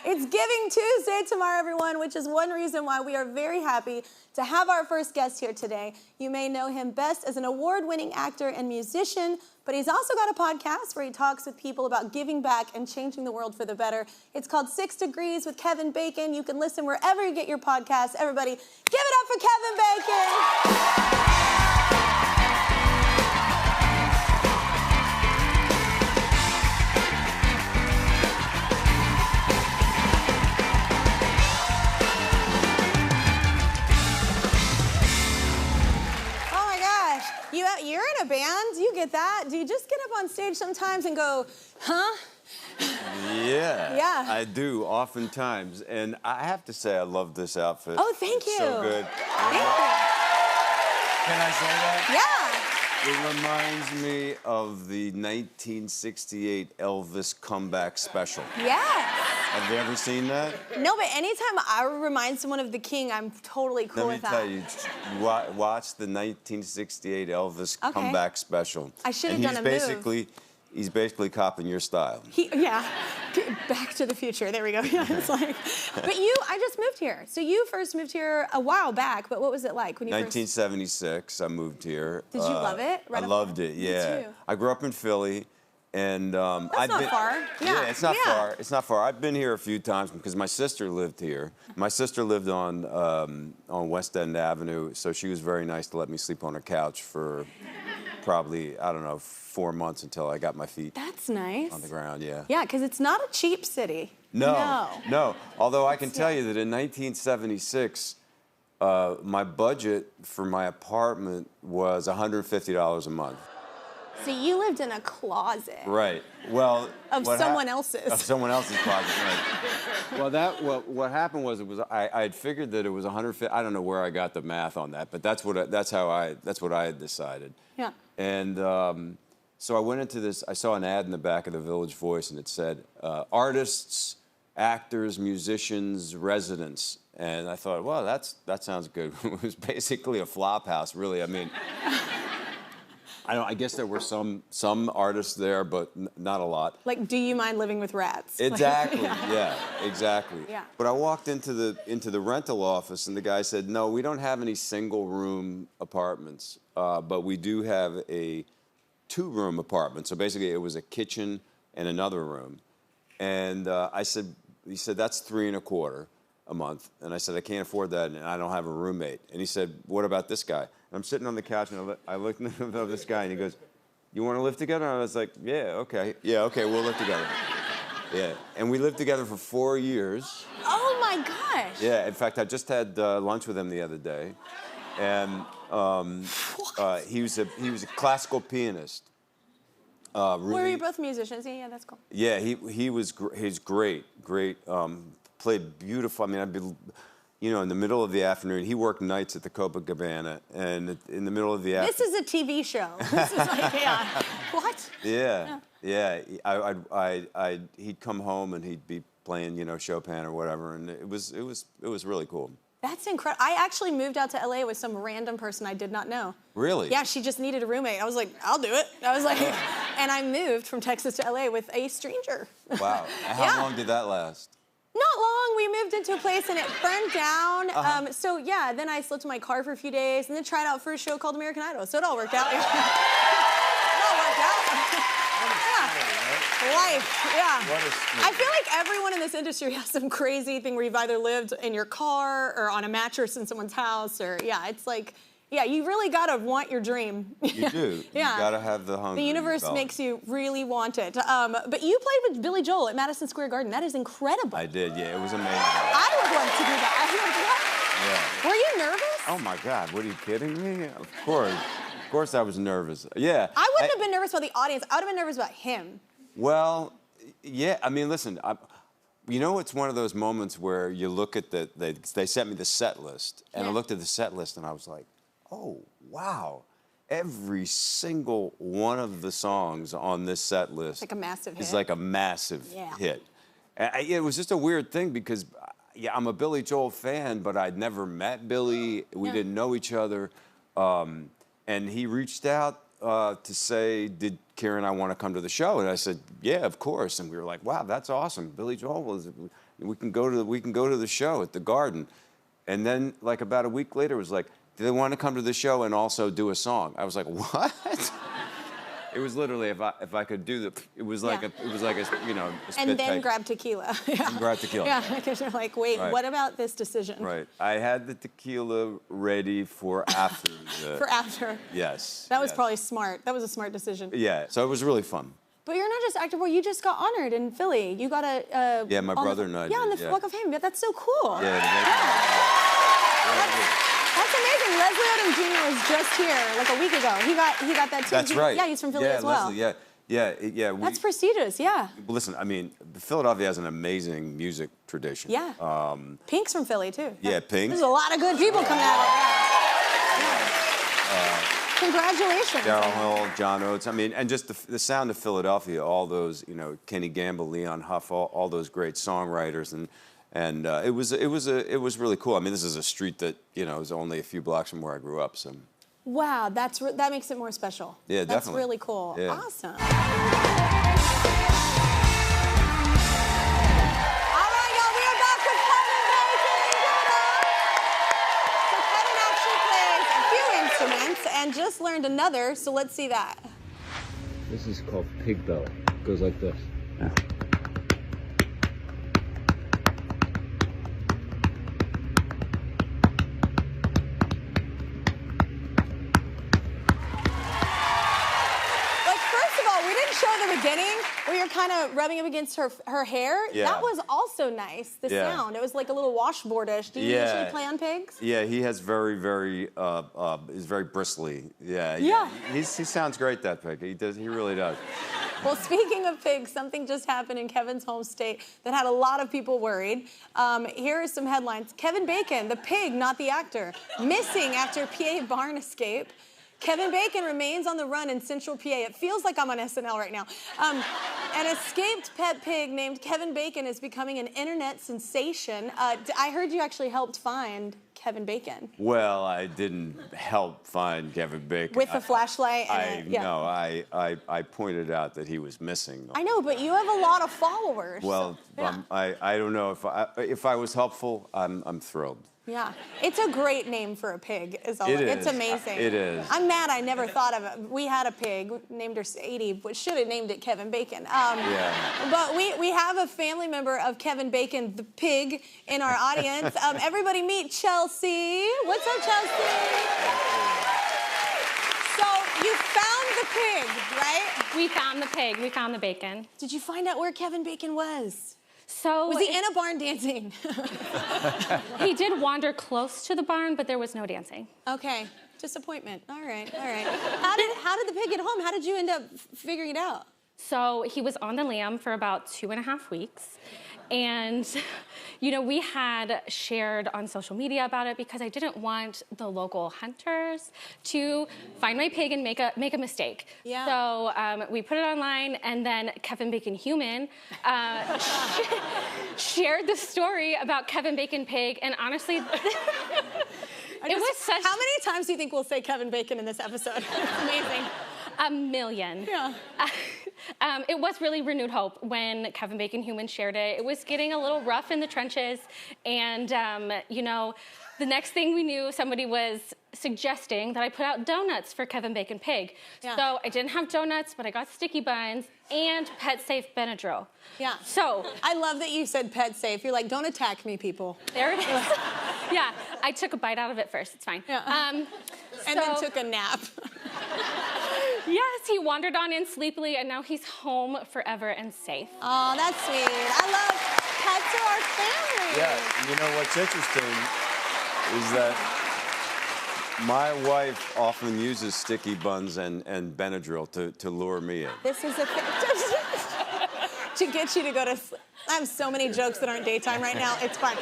It's Giving Tuesday tomorrow, everyone, which is one reason why we are very happy to have our first guest here today. You may know him best as an award-winning actor and musician, but he's also got a podcast where he talks with people about giving back and changing the world for the better. It's called 6 Degrees with Kevin Bacon. You can listen wherever you get your podcasts. Everybody, give it up for Kevin Bacon. You're in a band, you get that. Do you just get up on stage sometimes and go, huh? Yeah. Yeah. I do, oftentimes. And I have to say, I love this outfit. Oh, thank you. It's so good. Thank you. Can I say that? Yeah. It reminds me of the 1968 Elvis comeback special. Yes. Have you ever seen that? No, but anytime I remind someone of the King, I'm totally cool with that. Let me tell you, watch the 1968 Elvis comeback special. I should have done a move. He's basically copying your style. Yeah, Back to the Future, there we go. Yeah, it's like, but I just moved here. So you first moved here a while back, but what was it like when you 1976, I moved here. Did you love it? I loved it, yeah. Me too. I grew up in Philly. And That's not far. Yeah, it's not far. It's not far. I've been here a few times because my sister lived here. My sister lived on West End Avenue, so she was very nice to let me sleep on her couch for probably, I don't know, 4 months until I got my feet. That's nice. On the ground, yeah. Yeah, because it's not a cheap city. No. Although I can tell you that in 1976, my budget for my apartment was $150 a month. So you lived in a closet. Right. Well, of someone else's. Of someone else's closet, right. Well, what happened was I had figured that it was 150. I don't know where I got the math on that, but that's what I had decided. Yeah. And so I went into this. I saw an ad in the back of the Village Voice, and it said artists, actors, musicians, residents. And I thought, well, that sounds good. It was basically a flop house, really. I mean. I guess there were some artists there, but not a lot. Like, do you mind living with rats? Exactly. Yeah, exactly. Yeah. But I walked into the rental office, and the guy said, "No, we don't have any single-room apartments, but we do have a 2-room apartment." So basically, it was a kitchen and another room. And he said, "That's $325 a month." And I said, "I can't afford that, and I don't have a roommate." And he said, "What about this guy?" And I'm sitting on the couch, and I looked at this guy, and he goes, "You want to live together?" And I was like, "Yeah, okay. Yeah, okay, we'll live together." Yeah, and we lived together for 4 years. Oh, my gosh. Yeah, in fact, I just had lunch with him the other day. And he was a classical pianist. Really, were you both musicians? Yeah, that's cool. Yeah, he's great. Played beautiful. I mean, I'd be, in the middle of the afternoon. He worked nights at the Copacabana, and in the middle of the afternoon. This is a TV show. This is like, yeah. What? Yeah. He'd come home and he'd be playing, Chopin or whatever, and it was really cool. That's incredible. I actually moved out to LA with some random person I did not know. Really? Yeah, she just needed a roommate. I was like, I'll do it. I was like, and I moved from Texas to LA with a stranger. Wow. How long did that last? Not long. We moved into a place and it burned down. So yeah, then I slept in my car for a few days and then tried out for a show called American Idol. So it all worked out. It all worked out. Life, yeah. I feel like everyone in this industry has some crazy thing where you've either lived in your car or on a mattress in someone's house, or it's like, you really gotta want your dream. You do. Yeah. You gotta have the hunger. The universe makes you really want it. But you played with Billy Joel at Madison Square Garden. That is incredible. I did, yeah. It was amazing. I would love to do that. Yeah. Were you nervous? Oh my God, what are you kidding me? Of course I was nervous. Yeah. I wouldn't have been nervous about the audience. I would have been nervous about him. Well, yeah, I mean, listen, it's one of those moments where you look at they sent me the set list, and I looked at the set list and I was like, oh, wow. Every single one of the songs on this set list like a massive hit. Is like a massive hit. It was just a weird thing because, I'm a Billy Joel fan, but I'd never met Billy. We didn't know each other. And he reached out to say, did Kira and I want to come to the show? And I said, yeah, of course. And we were like, wow, that's awesome. Billy Joel was, We can go to the show at the Garden. And then, like, about a week later, it was like, do they want to come to the show and also do a song? I was like, what? It was literally, if I could do it was like a you know, a spit And then take. grab tequila. And grab tequila. Yeah, because you're like, wait, Right. what about this decision? Right. I had the tequila ready for after. For after. Yes. That was yes. probably smart. That was a smart decision. Yeah. So it was really fun. But you're not just actor boy. You just got honored in Philly. You got a. Yeah, my brother and I Yeah, on the did, Walk of Fame. That's so cool. Yeah. That's amazing. Leslie Odom Jr. was just here like a week ago. He got that too. That's right. Yeah, he's from Philly as well. Leslie, yeah. That's prestigious. Yeah. Listen, I mean, Philadelphia has an amazing music tradition. Yeah. Pink's from Philly too. Yeah, Pink. There's a lot of good people coming out of it. Congratulations. Daryl Hill, John Oates. I mean, and just the sound of Philadelphia. All those, you know, Kenny Gamble, Leon Huff, all those great songwriters, and it was really cool. I mean, this is a street that, you know, is only a few blocks from where I grew up. So. Wow, that makes it more special. Yeah, that's definitely. really cool. Yeah. Awesome. All right, y'all, we are back with Kevin Bacon. So Kevin actually plays a few instruments and just learned another, so let's see that. This is called pig belly. It goes like this. The beginning where you're kind of rubbing up against her hair. Yeah. That was also nice. The sound. It was like a little washboardish. Do you usually play on pigs? Yeah, he has is very bristly. Yeah. Yeah. He sounds great, that pig. He does. He really does. Well, speaking of pigs, something just happened in Kevin's home state that had a lot of people worried. Here are some headlines. Kevin Bacon, the pig, not the actor, missing after PA barn escape. Kevin Bacon remains on the run in Central PA. It feels like I'm on SNL right now. An escaped pet pig named Kevin Bacon is becoming an internet sensation. I heard you actually helped find Kevin Bacon. Well, I didn't help find Kevin Bacon. With a flashlight and No, I pointed out that he was missing. I know, but you have a lot of followers. Well, so, yeah. I don't know if I was helpful. I'm thrilled. Yeah, it's a great name for a pig. It's is. amazing. It is. I'm mad I never thought of it. We had a pig, named her Sadie, but should have named it Kevin Bacon. But we have a family member of Kevin Bacon, the pig, in our audience. Everybody meet Chelsea. What's up, Chelsea? So you found the pig, right? We found the pig. We found the bacon. Did you find out where Kevin Bacon was? So Was he in a barn dancing? he did wander close to the barn, but there was no dancing. Okay, disappointment. All right. How did the pig get home? How did you end up figuring it out? So he was on the lam for about 2.5 weeks. And, you know, we had shared on social media about it because I didn't want the local hunters to find my pig and make a mistake. Yeah. So we put it online, and then Kevin Bacon Human shared the story about Kevin Bacon Pig, and honestly, it was such... How many times do you think we'll say Kevin Bacon in this episode? It's amazing. 1 million. Yeah. It was really renewed hope when Kevin Bacon Human shared it. It was getting a little rough in the trenches, and you know, the next thing we knew, somebody was suggesting that I put out donuts for Kevin Bacon Pig. Yeah. So I didn't have donuts, but I got sticky buns and Pet Safe Benadryl. Yeah. So I love that you said pet safe. You're like, don't attack me, people. there it is. Yeah, I took a bite out of it first. It's fine. Yeah. And then took a nap. Yes, he wandered on in sleepily, and now he's home forever and safe. Oh, that's sweet. I love pets are our family. Yeah, you know what's interesting is that my wife often uses sticky buns and Benadryl to lure me in. This is a thing. To get you to go to sleep. I have so many jokes that aren't daytime right now. It's fine.